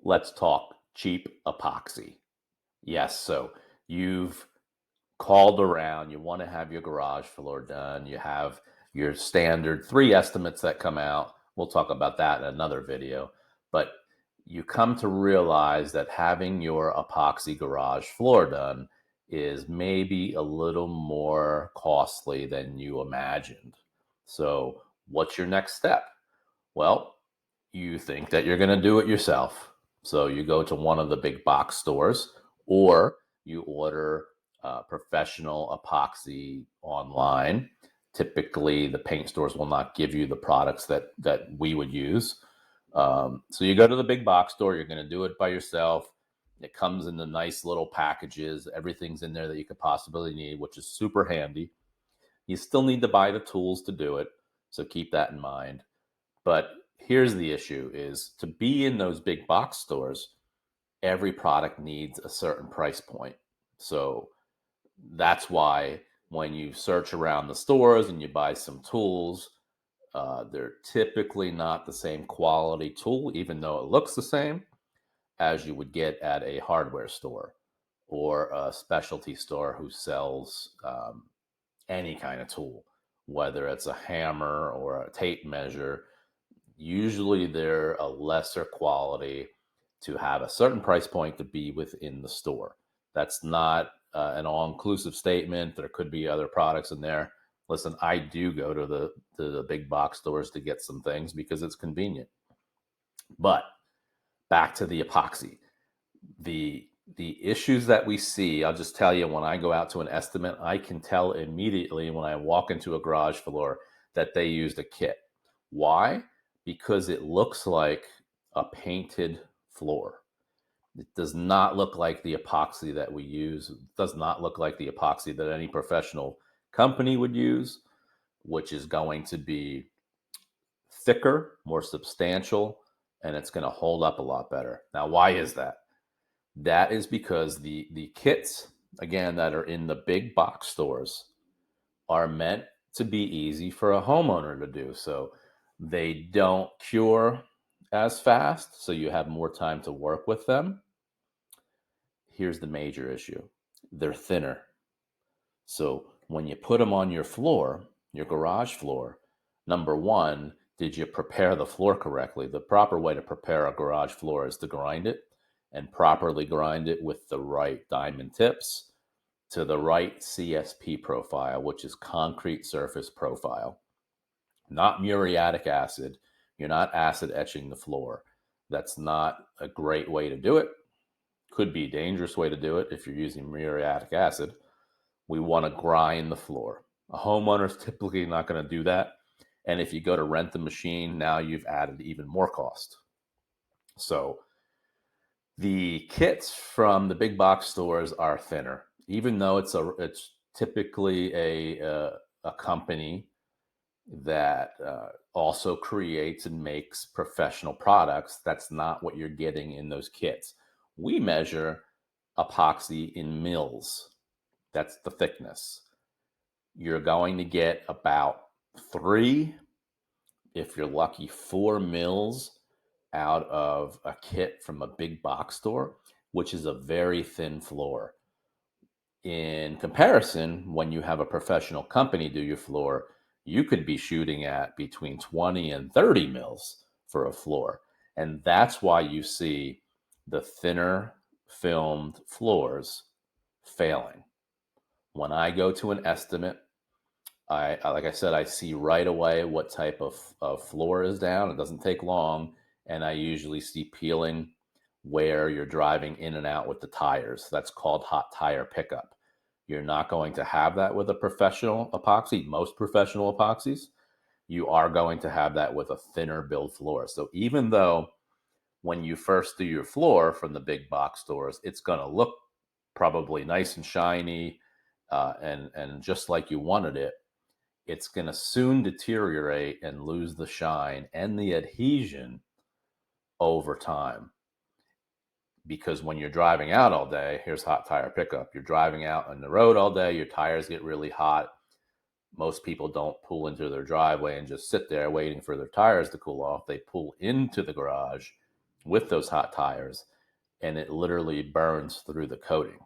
Let's talk cheap epoxy. Yes, so you've called around, you want to have your garage floor done, you have your standard three estimates that come out. We'll talk about that in another video. But you come to realize that having your epoxy garage floor done is maybe a little more costly than you imagined. So, what's your next step? Well, you think that you're going to do it yourself. So you go to one of the big box stores or you order professional epoxy online. Typically, the paint stores will not give you the products that we would use. So you go to the big box store, you're going to do it by yourself. It comes in the nice little packages. Everything's in there that you could possibly need, which is super handy. You still need to buy the tools to do it. So keep that in mind. But here's the issue is to be in those big box stores, every product needs a certain price point. So that's why when you search around the stores and you buy some tools, they're typically not the same quality tool, even though it looks the same as you would get at a hardware store or a specialty store who sells any kind of tool, whether it's a hammer or a tape measure. Usually they're a lesser quality to have a certain price point to be within the store. That's not an all-inclusive statement. There could be other products in there. Listen, I do go to the big box stores to get some things because it's convenient. But back to the epoxy. The issues that we see, I'll just tell you, when I go out to an estimate, I can tell immediately when I walk into a garage floor that they used a kit. Why? Because it looks like a painted floor. It does not look like the epoxy that we use. It does not look like the epoxy that any professional company would use, which is going to be thicker, more substantial, and it's going to hold up a lot better. Now, why is that? That is because the kits, again, that are in the big box stores are meant to be easy for a homeowner to do. So they don't cure as fast, so you have more time to work with them. Here's the major issue. They're thinner. So when you put them on your floor, your garage floor, number one, did you prepare the floor correctly? The proper way to prepare a garage floor is to grind it and properly grind it with the right diamond tips to the right CSP profile, which is concrete surface profile, not muriatic acid. You're not acid etching the floor. That's not a great way to do it. Could be a dangerous way to do it if you're using muriatic acid. We want to grind the floor. A homeowner's typically not going to do that. And if you go to rent the machine, now you've added even more cost. So the kits from the big box stores are thinner, even though it's typically a company that also creates and makes professional products. That's not what you're getting in those kits. We measure epoxy in mils. That's the thickness. You're going to get about 3, if you're lucky, 4 mils out of a kit from a big box store, which is a very thin floor. In comparison, when you have a professional company do your floor, you could be shooting at between 20 and 30 mils for a floor. And that's why you see the thinner filmed floors failing. When I go to an estimate, like I said, I see right away what type of floor is down. It doesn't take long. And I usually see peeling where you're driving in and out with the tires. That's called hot tire pickup. You're not going to have that with a professional epoxy. Most professional epoxies, you are going to have that with a thinner build floor. So even though when you first do your floor from the big box stores, it's going to look probably nice and shiny and just like you wanted it, it's going to soon deteriorate and lose the shine and the adhesion over time. Because when you're driving out all day, here's hot tire pickup. You're driving out on the road all day, your tires get really hot. Most people don't pull into their driveway and just sit there waiting for their tires to cool off. They pull into the garage with those hot tires, and it literally burns through the coating.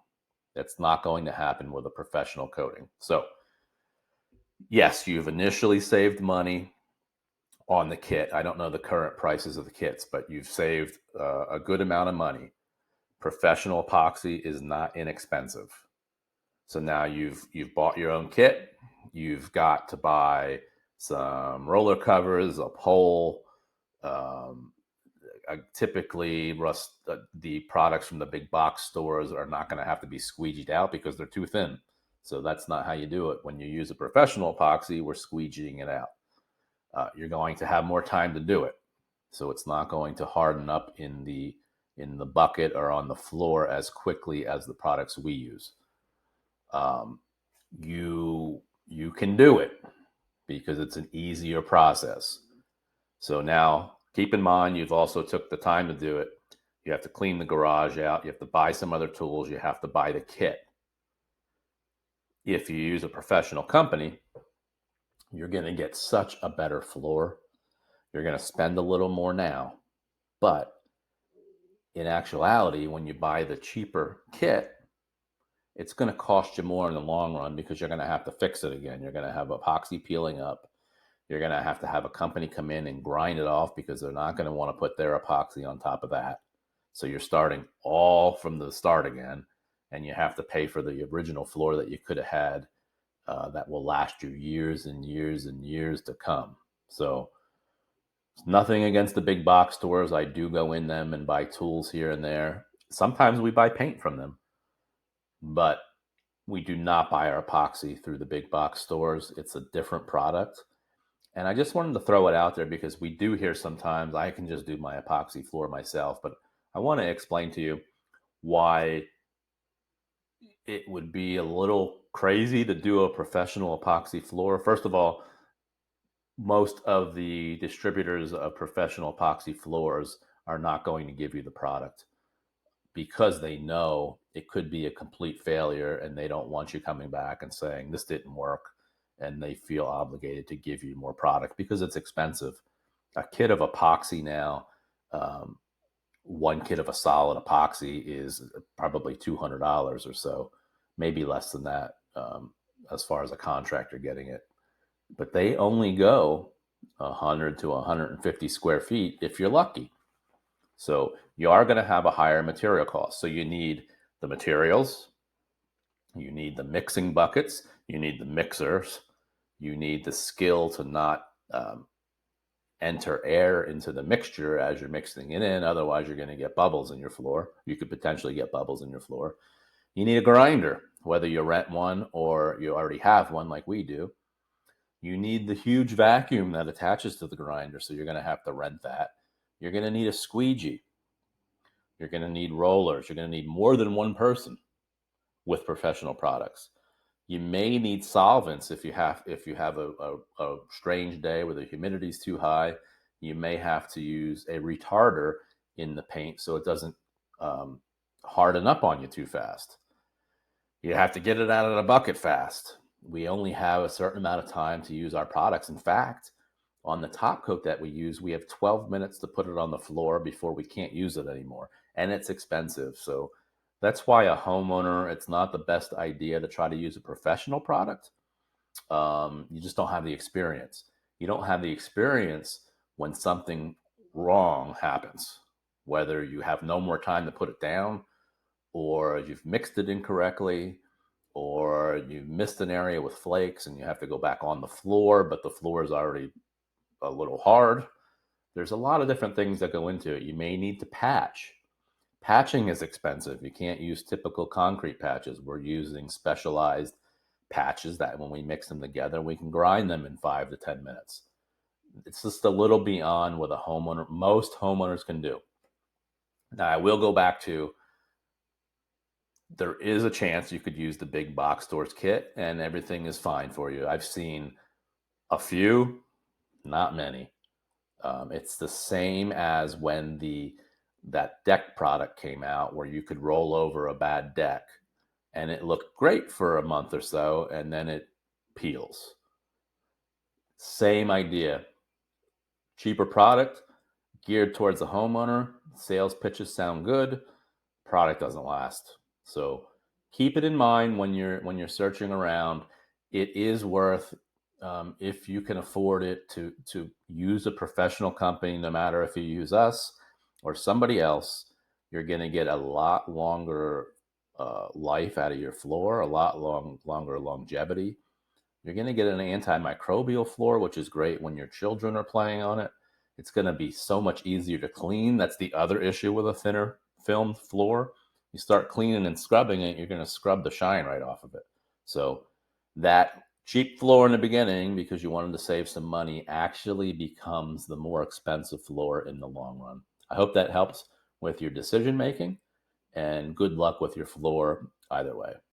That's not going to happen with a professional coating. So, yes, you've initially saved money on the kit. I don't know the current prices of the kits, but you've saved a good amount of money. Professional epoxy is not inexpensive. So now you've bought your own kit. You've got to buy some roller covers, a pole. Um, Typically, the products from the big box stores are not going to have to be squeegeed out because they're too thin. So that's not how you do it. When you use a professional epoxy, we're squeegeeing it out. You're going to have more time to do it, so it's not going to harden up in the bucket or on the floor as quickly as the products we use. Um, you can do it because it's an easier process. So now keep in mind, you've also took the time to do it. You have to clean the garage out. You have to buy some other tools. You have to buy the kit. If you use a professional company, you're going to get such a better floor. You're going to spend a little more now, but in actuality, when you buy the cheaper kit, it's going to cost you more in the long run because you're going to have to fix it again. You're going to have epoxy peeling up. You're going to have a company come in and grind it off because they're not going to want to put their epoxy on top of that. So you're starting all from the start again, and you have to pay for the original floor that you could have had that will last you years and years and years to come. So nothing against the big box stores. I do go in them and buy tools here and there. Sometimes we buy paint from them, but we do not buy our epoxy through the big box stores. It's a different product. And I just wanted to throw it out there because we do hear sometimes I can just do my epoxy floor myself, but I want to explain to you why it would be a little crazy to do a professional epoxy floor. First of all, most of the distributors of professional epoxy floors are not going to give you the product because they know it could be a complete failure and they don't want you coming back and saying this didn't work, and they feel obligated to give you more product because it's expensive. A kit of epoxy now, um, one kit of a solid epoxy is probably $200 or so, maybe less than that, as far as a contractor getting it. But they only go 100 to 150 square feet if you're lucky. So you are going to have a higher material cost. So you need the materials, you need the mixing buckets, you need the mixers, you need the skill to not enter air into the mixture as you're mixing it in. Otherwise, you're going to get bubbles in your floor. You could potentially get bubbles in your floor. You need a grinder, whether you rent one or you already have one like we do. You need the huge vacuum that attaches to the grinder, so you're going to have to rent that. You're going to need a squeegee. You're going to need rollers. You're going to need more than one person with professional products. You may need solvents if you have a strange day where the humidity is too high. You may have to use a retarder in the paint so it doesn't harden up on you too fast. You have to get it out of the bucket fast. We only have a certain amount of time to use our products. In fact, on the top coat that we use, we have 12 minutes to put it on the floor before we can't use it anymore. And it's expensive. So that's why a homeowner, it's not the best idea to try to use a professional product. You just don't have the experience. You don't have the experience when something wrong happens, whether you have no more time to put it down, or you've mixed it incorrectly, or you missed an area with flakes and you have to go back on the floor, but the floor is already a little hard. There's a lot of different things that go into it. You may need to patch. Patching is expensive. You can't use typical concrete patches. We're using specialized patches that when we mix them together, we can grind them in 5 to 10 minutes. It's just a little beyond what most homeowners can do. Now, I will go back to, there is a chance you could use the big box stores kit and everything is fine for you. I've seen a few, not many. It's the same as when that deck product came out where you could roll over a bad deck and it looked great for a month or so and then it peels. Same idea. Cheaper product geared towards the homeowner, Sales pitches sound good, product doesn't last. So keep it in mind when you're searching around. It is worth, if you can afford it, to use a professional company. No matter if you use us or somebody else, you're going to get a lot longer life out of your floor, a lot longer longevity. You're going to get an antimicrobial floor, which is great when your children are playing on it. It's going to be so much easier to clean. That's the other issue with a thinner filmed floor. You start cleaning and scrubbing it, you're going to scrub the shine right off of it. So that cheap floor in the beginning, because you wanted to save some money, actually becomes the more expensive floor in the long run. I hope that helps with your decision making, and good luck with your floor either way.